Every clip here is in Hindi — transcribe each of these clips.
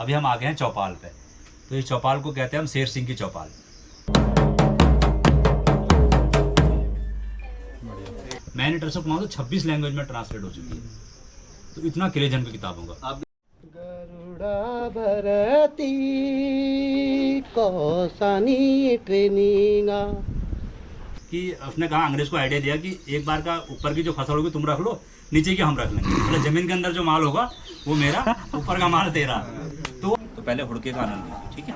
अभी हम आ गए हैं चौपाल पे। तो इस चौपाल को कहते हैं हम शेर सिंह की चौपाल। मैंने ट्रस्ट को 26 लैंग्वेज में ट्रांसलेट हो चुकी है। तो इतना क्रेज है इनकी किताबों का। गरुड़ा भरती कौसानी ट्रेनिंगा कि उसने कहा, अंग्रेज को आइडिया दिया कि एक बार का ऊपर की जो फसल होगी तुम रख लो, नीचे की हम रख लेंगे। मतलब जमीन के अंदर जो माल होगा वो मेरा, ऊपर का माल तेरा। तो पहले हुड़के का आनंद लीजिए, ठीक है।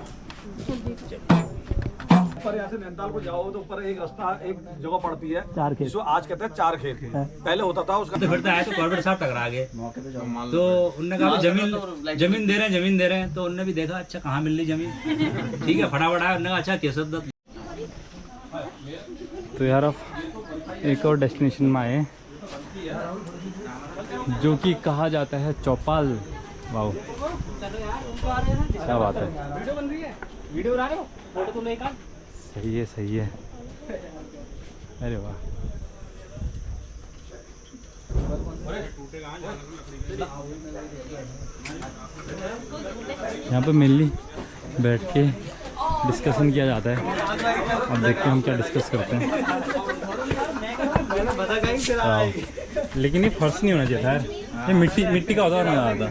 ऊपर यहाँ से नैनीताल को जाओ तो ऊपर एक रास्ता, एक जगह पड़ती है चार खेत, जो आज कहते हैं चार खेत। पहले होता था उसका। तो फिरता है तो कॉर्पोरेट साहब टकरा गए। तो उनने कहा जमीन दे रहे हैं। तो उनने भी देखा, अच्छा कहाँ मिल रही जमीन, ठीक है फटाफट आया। उन्होंने कहा अच्छा केशव दत्त। तो यार अब एक और डेस्टिनेशन में आए जो कि कहा जाता है चौपाल। वाओ क्या बात है, वीडियो बना रहे हो, फोटो तुमने एक सही है। अरे वाह, यहाँ पे मेनली बैठ के डिस्कशन किया जाता है। अब देखते हैं हम क्या डिस्कस करते हैं। लेकिन ये फर्श नहीं होना चाहिए था यार, ये मिट्टी का होता और मजा आता।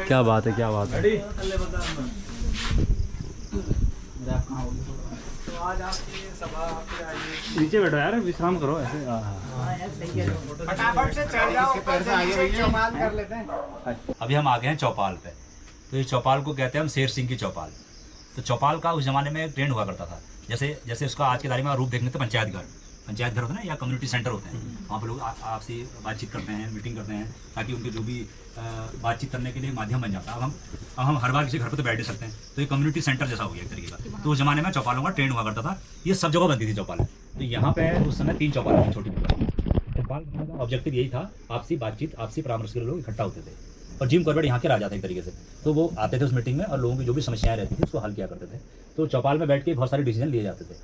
क्या बात है, क्या बात है। नीचे बैठो यार, विश्राम करो ऐसे। फटाफट से चल जाओ, कर लेते हैं। अभी हम आ गए हैं चौपाल पे। तो इस चौपाल को कहते हैं हम शेर सिंह की चौपाल। तो चौपाल का उस जमाने में एक ट्रेंड हुआ करता था। जैसे उसका आज की तारीख में रूप देखने तो पंचायत घर होते हैं ना, या कम्युनिटी सेंटर होते हैं। वहाँ पर लोग आपसी बातचीत करते हैं, मीटिंग करते हैं, ताकि उनके जो भी बातचीत करने के लिए माध्यम बन जाता है। अब हम हर बार किसी घर पर तो बैठ नहीं सकते हैं, तो ये कम्युनिटी सेंटर जैसा हो गया एक तरीके का। तो उस जमाने में चौपालों का ट्रेंड हुआ करता था। ये सब जगह बनती थी चौपालें। तो यहाँ पे उस समय 3 चौपालें थी, छोटी चौपाल का ऑब्जेक्टिव यही था, आपसी बातचीत, आपसी परामर्श के लिए लोग इकट्ठा होते थे। और जिम कॉर्बेट यहाँ के राजा थे एक तरीके से। तो वो आते थे उस मीटिंग में और लोगों की जो भी समस्याएं रहती थी उसको हल किया करते थे। तो चौपाल में बैठ के बहुत सारे डिसीजन लिए जाते थे।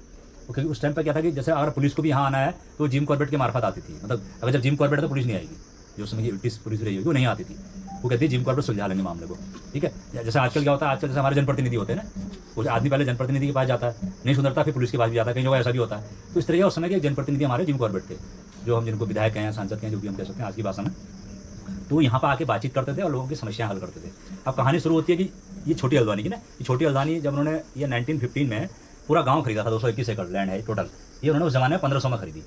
क्योंकि उस टाइम पर क्या था कि जैसे अगर पुलिस को भी यहाँ आना है तो जिम कॉर्बेट के मार्फत आती थी। मतलब अगर जब जिम कॉर्बेट तो पुलिस नहीं आएगी, जो समय की ब्रिटिश पुलिस रही होगी वो नहीं आती थी। वो कहती है जिम कॉर्बेट सुलझा लेंगे मामले को, ठीक है। जैसे आजकल क्या होता है, आजकल जैसे हमारे जनप्रतिनिधि होते हैं ना, वो आदमी पहले जनप्रतिनिधि के पास जाता है, नहीं सुधरता फिर पुलिस के पास भी जाता है, कई जगह ऐसा भी होता है। तो इस तरह उस समय के जनप्रतिनिधि हमारे जिम कॉर्बेट थे, जो हम जिनको विधायक हैं, सांसद हैं, जो भी हम कह सकते हैं आज की भाषा में। तो यहाँ पर आके बातचीत करते थे और लोगों की समस्याएं हल करते थे। अब कहानी शुरू होती है कि ये छोटी हल्द्वानी की ना, ये छोटी हल्द्वानी जब उन्होंने ये 1915 में पूरा गांव खरीदा था, 221 एकड़ लैंड है टोटल। ये उन्होंने उस जमाने में 1500 में खरीदी।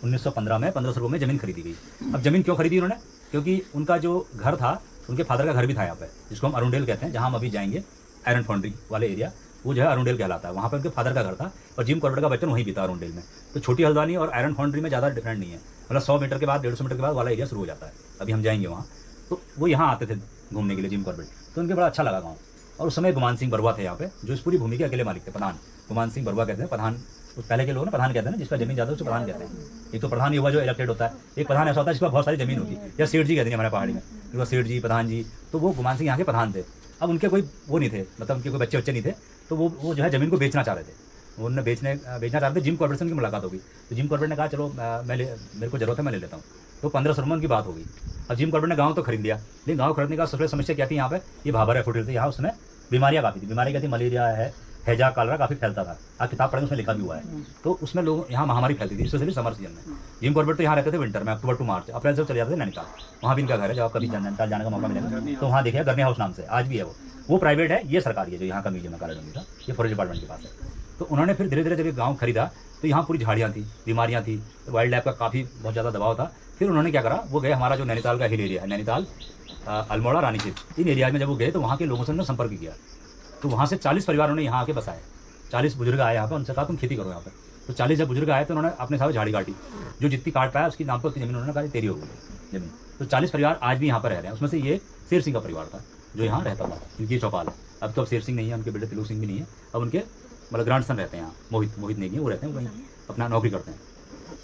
1915 में 1500 रुपये में ज़मीन खरीदी गई। अब ज़मीन क्यों खरीदी उन्होंने, क्योंकि उनका जो घर था, उनके फादर का घर भी था यहाँ पे, जिसको हम अरुणडेल कहते हैं, जहाँ हम अभी जाएंगे आयरन फाउंड्री वाले एरिया, वो जो है अरुणडेल कहलाता है। वहाँ पर उनके फादर का घर था और जिम कॉर्बेट का बच्चन वहीं भी था अरुणडेल में। तो छोटी हल्द्वानी और आयरन फाउंड्री में ज़्यादा डिफरेंट नहीं है, मतलब 100 मीटर के बाद 150 मीटर के बाद वाला एरिया शुरू हो जाता है। अभी हम जाएंगे वहाँ। तो वो यहाँ आते थे घूमने के लिए जिम कॉर्बेट। तो उनके बड़ा अच्छा लगा गाँव। और उस समय गुमान सिंह बरुआ थे यहाँ पे, जो इस पूरी भूमि के अकेले मालिक थे। प्रधान गुमान सिंह बरुआ कहते हैं, प्रधान उस पहले के लोग ना प्रधान कहते हैं ना, जिसका जमीन ज़्यादा उसको प्रधान कहते हैं। एक तो प्रधान ये हुआ जो इलेक्टेड होता है, एक प्रधान ऐसा होता है जिसका बहुत सारी जमीन होती है, या सेठ जी कहते हैं हमारे पहाड़ी में, सेठ जी प्रधान जी। तो वो गुमान सिंह यहाँ के प्रधान थे। अब उनके कोई वो नहीं थे, मतलब उनके कोई बच्चे नहीं थे। तो वो जो है ज़मीन को बेचना चाह रहे थे। उन्होंने बेचना चाह रहे थे। जिम कॉर्बेट से उनकी मुलाकात होगी। तो जिम कॉर्बेट ने कहा चलो मेरे को जरूरत है, मैं ले लेता हूँ। तो 1500 रुपये की बात होगी। अब जिम कॉर्बेट ने गाँव तो खरीद लिया, लेकिन गाँव खरीदने का सबसे समस्या क्या थी यहाँ पे, ये भाबर है फुटिल थे। यहाँ उसमें बीमारियाँ काफ़ी थी। बीमारी क्या थी, मलेरिया है, हैजा, कालरा काफ़ी फैलता था। आप किताब पढ़ेंगे उसमें लिखा भी हुआ है। तो उसमें लोग यहाँ महामारी फैलती थी, स्पेशली समर सीजन में। जिम कॉर्बेट तो यहाँ रहते थे विंटर में, अक्टूबर टू मार्च। अप्रैल से चले जाते थे नैनीताल, वहाँ भी इनका घर है। जब आप कभी नैनीताल जाने का मौका मिलेगा तो वहाँ देखिए, गर्मी हाउस नाम से आज भी है। वो प्राइवेट है, ये सरकारी है। जो यहाँ का म्यूजियम है काला डोंगी का, ये फॉरेस्ट डिपार्टमेंट के पास है। तो उन्होंने फिर धीरे धीरे जब गाँव खरीदा तो यहाँ पूरी झाड़ियाँ थी, बीमारियाँ थी, वाइल्ड लाइफ का काफ़ी बहुत ज़्यादा दबाव था। फिर उन्होंने क्या करा, वो गए हमारा जो नैनीताल का हिल एरिया है, नैनीताल, अल्मोड़ा, रानीखेत, इन एरिया में जब वो गए तो वहाँ के लोगों से उन्होंने संपर्क किया। तो वहाँ से 40 परिवारों ने यहाँ आके बसाए। 40 बुजुर्ग आए यहाँ पर, उनसे कहा तुम खेती करो यहाँ पर। तो 40 जब बुजुर्ग आए तो उन्होंने अपने साथ झाड़ी काटी, जो जितनी काट पाया उसकी नाम पर उतनी जमीन उन्होंने कहा तेरी होगी जमीन। तो 40 परिवार आज भी यहाँ पर रह रहे हैं। उसमें से ये शेर सिंह का परिवार था जो यहाँ रहता था, इनकी चौपाल है। अब तो अब शेर सिंह नहीं है, उनके बेटे तिलक सिंह भी नहीं है। अब उनके मतलब ग्रांडसन रहते हैं यहाँ, मोहित नहीं है, वो रहते हैं, वहीं अपना नौकरी करते हैं,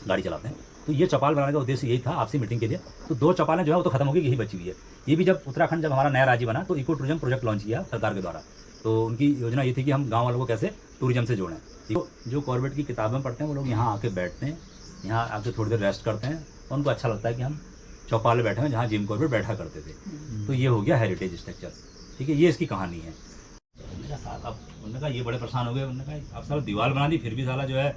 गाड़ी चलाते हैं। तो ये चौपाल बनाने का उद्देश्य यही था, आपसी मीटिंग के लिए। तो 2 चौपालें जो है वो तो खत्म हो गई, यही बची हुई है। ये भी जब उत्तराखंड जब हमारा नया राज्य बना तो इको टूरिज्म प्रोजेक्ट लॉन्च किया सरकार के द्वारा। तो उनकी योजना ये थी कि हम गाँव वालों को कैसे टूरिज्म से जोड़ें। तो जो कॉर्बेट की किताबें पढ़ते हैं वो लोग यहाँ आके बैठते हैं, यहाँ आके थोड़ी देर रेस्ट करते हैं और उनको अच्छा लगता है कि हम चौपाल में बैठे हैं जहाँ जिम कॉर्बेट बैठा करते थे। तो ये हो गया हेरिटेज स्ट्रक्चर, ठीक है, ये इसकी कहानी है। अब उन्होंने कहा ये बड़े परेशान हो गए, उन्होंने कहा अब साला दीवार बना दी फिर भी साला जो है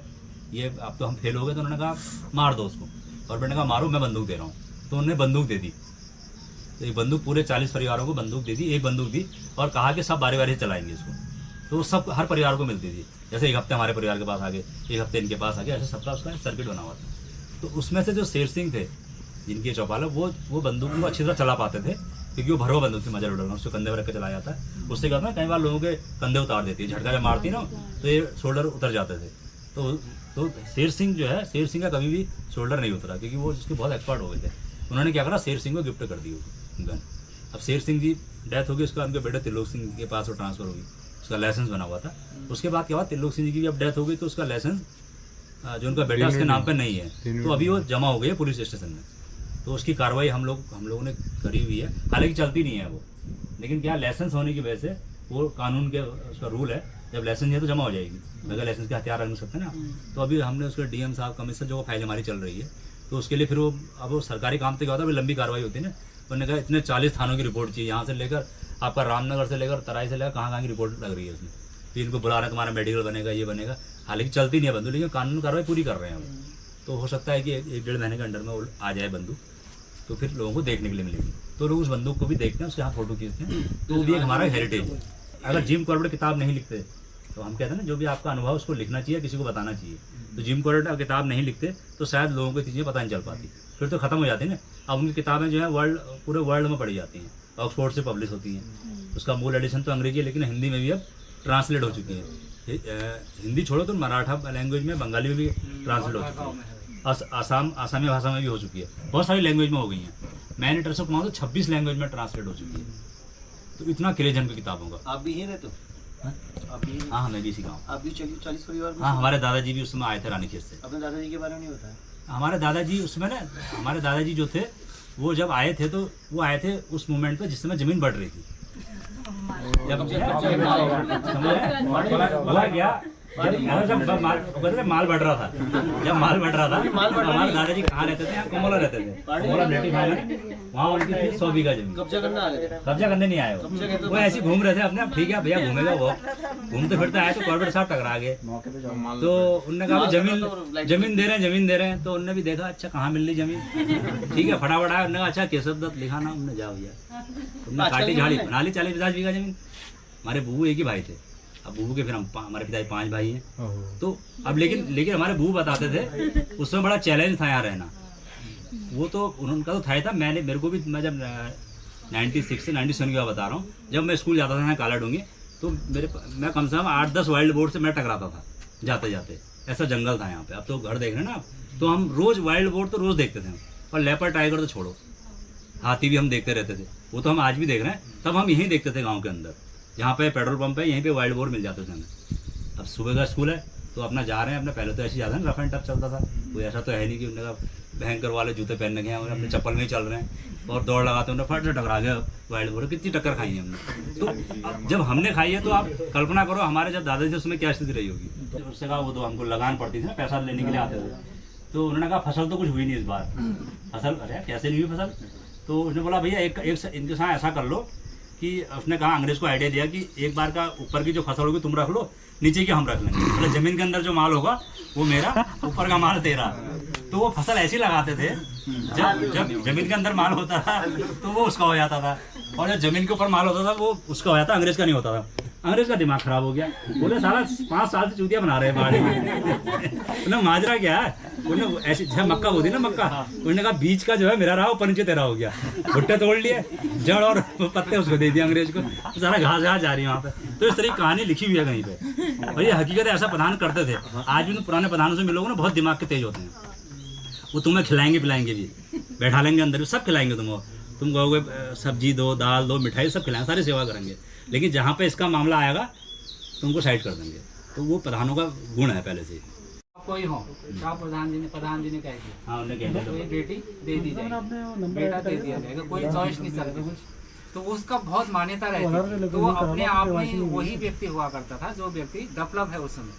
ये अब तो हम फेल हो गए। तो उन्होंने कहा मार दो उसको, और मैंने कहा मारो, मैं बंदूक दे रहा हूँ। तो उन्होंने बंदूक दे दी, तो एक बंदूक पूरे 40 परिवारों को बंदूक दे दी, एक बंदूक दी और कहा कि सब बारी बारी से चलाएंगे इसको। तो सब हर परिवार को मिलती थी, जैसे एक हफ्ते हमारे परिवार के पास आ गए, एक हफ्ते इनके पास आ गए, ऐसे सबका उसका सर्किट बना हुआ था। तो उसमें से जो शेर सिंह थे जिनके चौपाल वो बंदूक को अच्छी तरह चला पाते थे, क्योंकि वो भरवा बंदूक थी, मजा उड़ाना, उसको कंधे पर रख के चलाया जाता है। उससे क्या होता है कई बार लोगों के कंधे उतार देती है, झटका जब मारती ना तो ये शोल्डर उतर जाते थे। तो शेर सिंह जो है, शेर सिंह का कभी भी शोल्डर नहीं उतरा, क्योंकि वो उसके बहुत एक्सपर्ट हो गए थे। उन्होंने क्या करा, शेर सिंह को गिफ्ट कर दी वो गन। अब शेर सिंह की डेथ होगी, उसका उनके बेटे त्रिलोक सिंह के पास वो ट्रांसफर होगी, उसका लाइसेंस बना हुआ था। उसके बाद क्या हुआ, त्रिलोक सिंह जी की जब डेथ हो गई तो उसका लाइसेंस जो उनका बेटा उसके नाम पर नहीं है, तो अभी वो जमा हो गई है पुलिस स्टेशन में। तो उसकी कार्रवाई हम लोगों ने करी हुई है, हालांकि चलती नहीं है वो, लेकिन क्या लाइसेंस होने की वजह से वो कानून के उसका रूल है, जब लाइसेंस है तो जमा हो जाएगी, बगैर लाइसेंस के हथियार रख नहीं सकते ना। तो अभी हमने उसके डीएम साहब कमिश्नर जो फाइल हमारी चल रही है, तो उसके लिए फिर वो अब वो सरकारी काम तो क्या होता है, लंबी कार्रवाई होती है ना। उन्होंने कहा इतने 40 थानों की रिपोर्ट चाहिए, यहाँ से लेकर आपका रामनगर से लेकर तराई से लेकर कहाँ की रिपोर्ट लग रही है उसमें। फिर इनको बुला रहे हैं, तुम्हारा मेडिकल बनेगा, ये बनेगा, हालांकि चलती नहीं है बंदूक, लेकिन कानून कार्रवाई पूरी कर रहे हैं हम। तो हो सकता है कि 1-1.5 महीने के अंडर में वो आ जाए बंदूक, तो फिर लोगों को देखने के लिए मिलेगी। तो लोग उस बंदूक को भी देखते हैं, उसके हाथ फोटो खींचते हैं, तो वो भी एक हमारा हेरिटेज है। अगर जिम कॉर्बेट किताब नहीं लिखते तो हम कहते हैं ना, जो भी आपका अनुभव उसको लिखना चाहिए, किसी को बताना चाहिए। तो जिम कॉर्बेट किताब नहीं लिखते तो शायद लोगों को चीज़ें पता नहीं चल पाती, फिर तो खत्म हो जाती है ना। अब उनकी किताबें जो है पूरे वर्ल्ड में पढ़ी जाती हैं, ऑक्सफोर्ड से पब्लिश होती हैं। उसका मूल एडिशन तो अंग्रेजी है, लेकिन हिंदी में भी अब ट्रांसलेट हो चुकी है। हिंदी छोड़ो तो मराठा लैंग्वेज में, बंगाली में भी ट्रांसलेट हो चुकी है, आसामी भाषा में भी हो चुकी है, बहुत सारी लैंग्वेज में हो गई हैं। मैंने ट्रस्ट को तो 26 लैंग्वेज में ट्रांसलेट हो चुकी है। तो इतना क्रेज है उनकी किताबों का। आप भी यहीं रहते हो? हाँ, मैं भी इसी गाँव। आप भी 40 परिवार में? हाँ, हमारे दादाजी भी उस समय आए थे रानीखेत से। अपने दादाजी के बारे में नहीं बताया? हमारे दादाजी उसमें ना, हमारे दादाजी जो थे वो जब आए थे तो वो आए थे उस मोमेंट पे जिस समय जमीन बढ़ रही थी। जब हुआ क्या, जब माल बढ़ रहा था, जब माल बढ़ रहा था, हमारे दादाजी कहाँ रहते थे, यहाँ कोमला रहते थे, कोमला नेटिव है, वहाँ उनकी थी 100 बीघा जमीन। कब्जा करना आ गए थे? कब्जा करने नहीं आए वो ऐसे घूम रहे थे अपने, अब ठीक है भैया घूमेगा वो, घूमते फिरते आए तो कॉर्बेट साहब टकरा गए। तो उनने कहा जमीन दे रहे हैं, तो उनने भी देखा अच्छा कहाँ मिल रही जमीन, ठीक है फटाफट आया, उन्होंने अच्छा केशव दत्त लिखा ना, उनने जाओ भैया, उनने काटी झाड़ी बना ली 40-50 बीघा जमीन। हमारे बूबू एक ही भाई थे, अब बूबू के फिर हम हमारे पिताजी 5 भाई हैं। तो अब लेकिन हमारे बूबू बताते थे उसमें बड़ा चैलेंज था यहाँ रहना। वो तो उनका तो था ही था, मेरे को भी, मैं जब 96 से 97 की बात बता रहा हूँ, जब मैं स्कूल जाता था यहाँ काला डूंगी, तो मैं कम से कम 8-10 वाइल्ड बोर्ड से मैं टकराता था जाते जाते, ऐसा जंगल था यहाँ पे। अब तो घर देख रहे हैं ना, तो हम रोज़ वाइल्ड बोर्ड तो रोज़ देखते थे, और लेपर्ड टाइगर तो छोड़ो, हाथी भी हम देखते रहते थे, वो तो हम आज भी देख रहे हैं। तब हम यहीं देखते थे गाँव के अंदर, जहाँ पे पेट्रोल पंप है यहीं पे वाइल्ड बोर मिल जाते थे हमें। अब सुबह का स्कूल है तो अपना जा रहे हैं, अपने पहले तो ऐसे ज़्यादा रफ एंड टफ चलता था, कोई ऐसा तो है नहीं कि उन्होंने कहा भयंकर वाले जूते पहनने गए और अपने चप्पल में ही चल रहे हैं और दौड़ लगाते उन्हें फट से टकरा गया वाइल्ड बोर। कितनी टक्कर खाई है हमने, तो जब हमने खाई है तो आप कल्पना करो हमारे जब दादाजी थे उसमें क्या स्थिति रही होगी। उससे कहा वो तो हमको लगान पड़ती थी ना, पैसा लेने के लिए आते थे, तो उन्होंने कहा फसल तो कुछ हुई नहीं इस बार, फसल अरे कैसे नहीं हुई फसल। तो उसने बोला भैया एक इनके साथ ऐसा कर लो कि उसने कहा, अंग्रेज को आइडिया दिया कि एक बार का ऊपर की जो फसल होगी तुम रख लो, नीचे की हम रख लेंगे, मतलब जमीन के अंदर जो माल होगा वो मेरा, ऊपर का माल तेरा। तो वो फसल ऐसी लगाते थे, जब जमीन के अंदर माल होता था तो वो उसका हो जाता था, और जब जमीन के ऊपर माल होता था वो उसका हो जाता, अंग्रेज का नहीं होता था। अंग्रेज का दिमाग खराब हो गया, बोले साला 5 साल से चूतिया बना रहे हैं बाड़ी में। माजरा क्या है, उन्होंने ऐसी जब मक्का बोती ना मक्का, उन्होंने कहा बीज का जो है मेरा रहा, ऊपर नीचे तेरा हो गया, भुट्टे तोड़ लिए, जड़ और पत्ते उसको दे दिए अंग्रेज को, तो सारा घास जा रही है वहाँ पे। तो इस तरह की कहानी लिखी हुई है कहीं पे, और ये हकीकत ऐसा प्रधान करते थे। आज भी पुराने प्रधानों से मिलोगे ना, बहुत दिमाग के तेज होते हैं, वो तुम्हें खिलाएंगे पिलाएंगे भी, बैठा लेंगे अंदर भी, सब खिलाएंगे तुम कहोगे सब्जी दो, दाल दो, मिठाई सब खिलाएंगे, सारी सेवा करेंगे, लेकिन जहाँ पे इसका मामला आएगा तुमको साइड कर देंगे। तो वो प्रधानों का गुण है पहले से ही। कोई हो क्या प्रधान जी ने कह दिया, हाँ, उन्हें कह दिया तो ये बेटी दे दी जाएगी, बेटा दे दिया जाएगा, कोई चॉइस नहीं सकती कुछ। तो उसका बहुत मान्यता रहती है। तो वो अपने आप में वही व्यक्ति हुआ करता था जो व्यक्ति डेवलप है उस समय।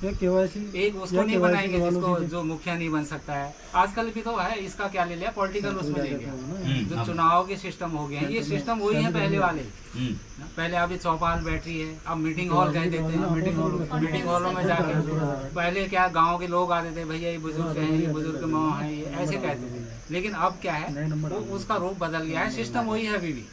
एक उसको नहीं बनाएंगे जिसको जो मुखिया नहीं बन सकता है। आजकल भी तो है, इसका क्या ले लिया, पॉलिटिकल उसमें ले गया। जो चुनाव के सिस्टम हो गए हैं, ये सिस्टम वही है पहले वाले। पहले अभी चौपाल बैटरी है, अब मीटिंग हॉल कह देते हैं। मीटिंग हॉलों में जाके पहले क्या गाँव के लोग आते थे, भैया ये बुजुर्ग हैं, ये बुजुर्ग माँ है, ये ऐसे कहते थे। लेकिन अब क्या है, तो उसका रूप बदल गया है। सिस्टम वही है अभी भी,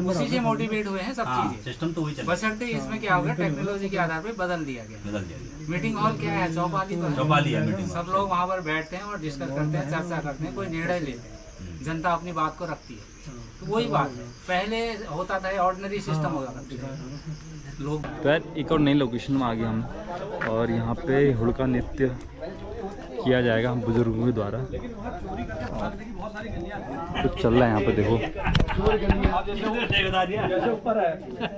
उसी से मोटिवेट हुए हैं सब चीजें। सिस्टम तो वही चल बशर्ते इसमें क्या हो गया, टेक्नोलॉजी के आधार पे बदल दिया गया। मीटिंग हॉल क्या है, चौपाली तो है। चौपाली है मीटिंग। सब लोग वहाँ पर बैठते हैं और डिस्कस करते हैं, चर्चा करते हैं, कोई निर्णय लेते हैं, जनता अपनी बात को रखती है। तो वही बात है, पहले होता था ऑर्डिनरी सिस्टम होगा करते थे लोग। तो यार एक और नई लोकेशन में आ गए हम, और यहाँ पे हुड़का नृत्य किया जाएगा बुजुर्गों के द्वारा। कुछ चल रहा है यहाँ पे, देखो। जैसे ऊपर है,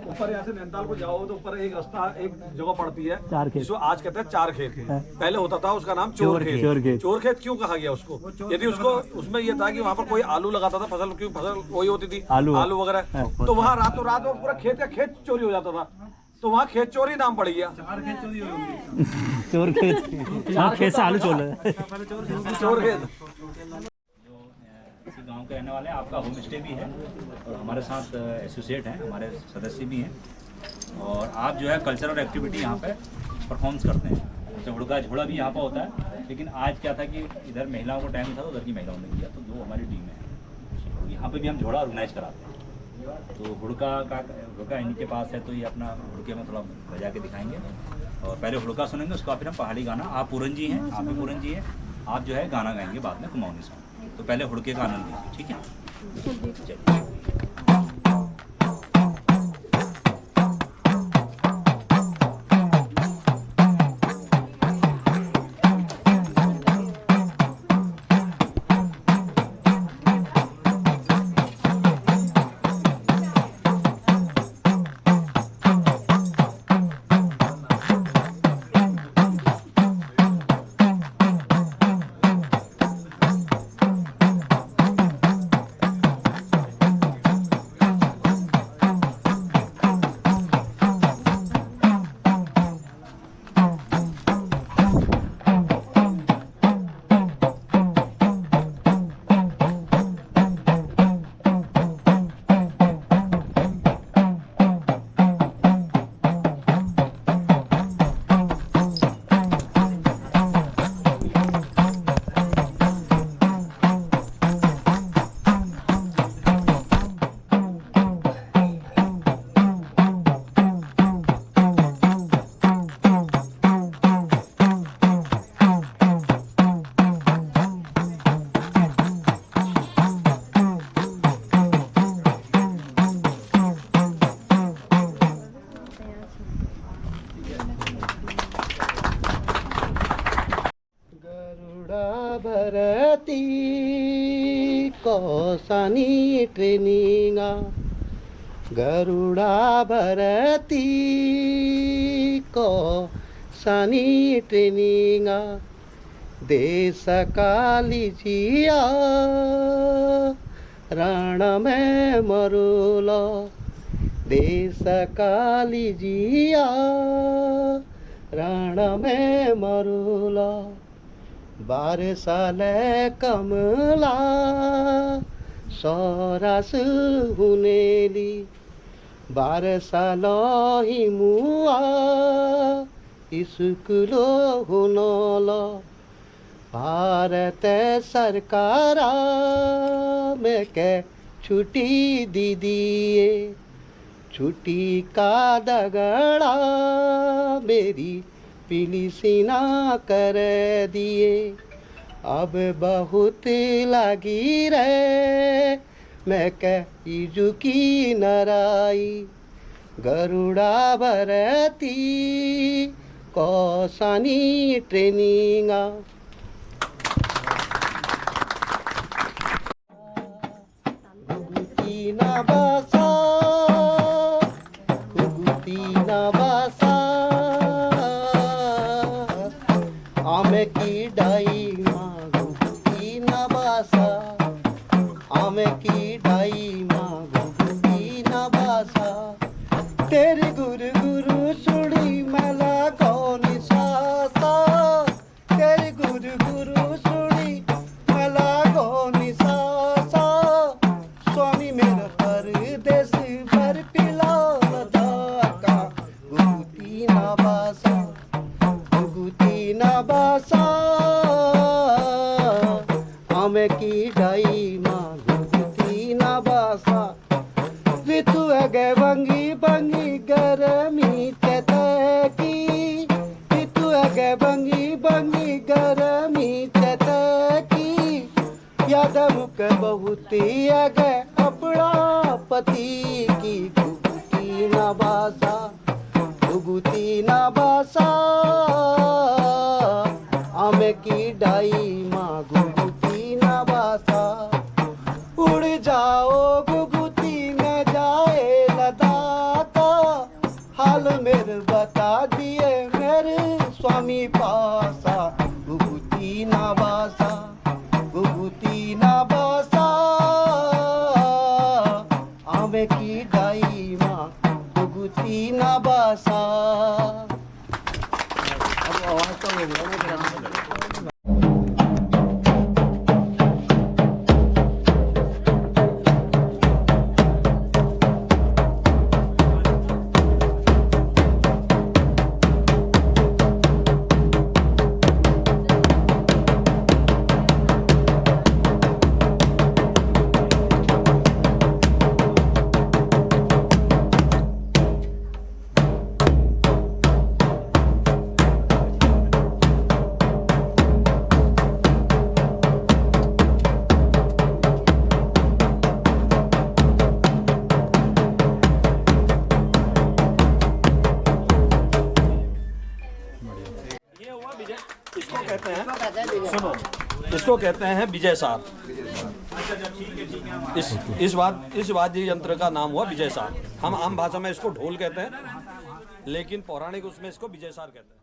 ऊपर यहाँ से नैनीताल को जाओ तो ऊपर एक रास्ता, एक जगह पड़ती है जो आज कहते हैं चार खेत। पहले होता था उसका नाम चोर खेत। चोर खेत क्यों कहा गया उसको? यदि उसको उसमें ये था कि वहाँ पर कोई आलू लगाता था, फसल की फसल वही होती थी, आलू वगैरह, तो वहाँ रातों रात वो पूरा खेत का खेत चोरी हो जाता था, तो वहाँ खेत चोरी नाम पड़ गया। चोर खेत से आलू चोर चोर खेत। इसी गांव के रहने वाले हैं। आपका होम स्टे भी है और हमारे साथ एसोसिएट हैं, हमारे सदस्य भी हैं। और आप जो है कल्चरल एक्टिविटी यहाँ पे परफॉर्म्स करते हैं। तो हुड़का झोड़ा भी यहाँ पर होता है, लेकिन आज क्या था कि इधर महिलाओं को टाइम था तो उधर की महिलाओं ने किया, तो जो हमारी टीम है तो यहाँ पे भी हम झोड़ा ऑर्गेनाइज कराते हैं। तो हुड़का इन्हीं के पास है, तो ये अपना हुड़के में थोड़ा बजा के दिखाएंगे। और पहले हुड़का सुनेंगे, उसका फिर हम पहाड़ी गाना, आप पूरन जी हैं, आप भी पूरन जी हैं, आप जो है गाना गाएंगे बाद में कुमाऊनी सॉन्ग। तो पहले हुड़के का आनंद लीजिए, ठीक है? चलिए। भरती कौसानी ट्रेनिंगा गरुड़ा भरती कौसानी ट्रेनिंगा देश काली जिया रण में मरुलो देश काली जिया रण में मरुलो बारसाले कमला सरास हुनेली बारसालो हिमुआ स्कूलो हुनलो भारत सरकारा में के छुट्टी दी दिए छुट्टी का दगड़ा मेरी पिलिसिना कर दिए अब बहुत लगी रे मैं कह की नराई गरुड़ा भरती कौसानी ट्रेनिंगा गुगुती ना बासा गुगुती ना बासा आमे की डाई मागो की नबासा आमे की डाई मागो की तेरी गुरु गुरु सुनी मला कौन सासा, तेरी गुरु गुरु सुनी मला कौन सासा, स्वामी मेरा परदेश भर पिला दाका, गुगुती ना बासा, गुगुती ना बासा, आमे की डाई माँ गुगुती ना बासा, ऋतु अगे बंगी बंगी गरमी चतकी, ऋतु अगे बंगी बंगी गरमी चतकी, याद मुक बहुती अगे अपना पति की, गुगुती ना बासा, गुगुती ना बासा, आमे की डाई माँ गुगुती ना बासा, उड़ जाओ गुगुती न जाए लदाका, हाल मेरे बता दिए मेरे स्वामी पासा, गुगुती ना बासा, गुगुती ना बासा, आवे की डाई माँ गुगुती ना बासा। अब आवाज तो हो गया। इसको कहते हैं, सुनो, इसको कहते हैं विजय सार। इस वाद्य यंत्र का नाम हुआ विजय सार। हम आम भाषा में इसको ढोल कहते हैं, लेकिन पौराणिक उसमें इसको विजय सार कहते हैं।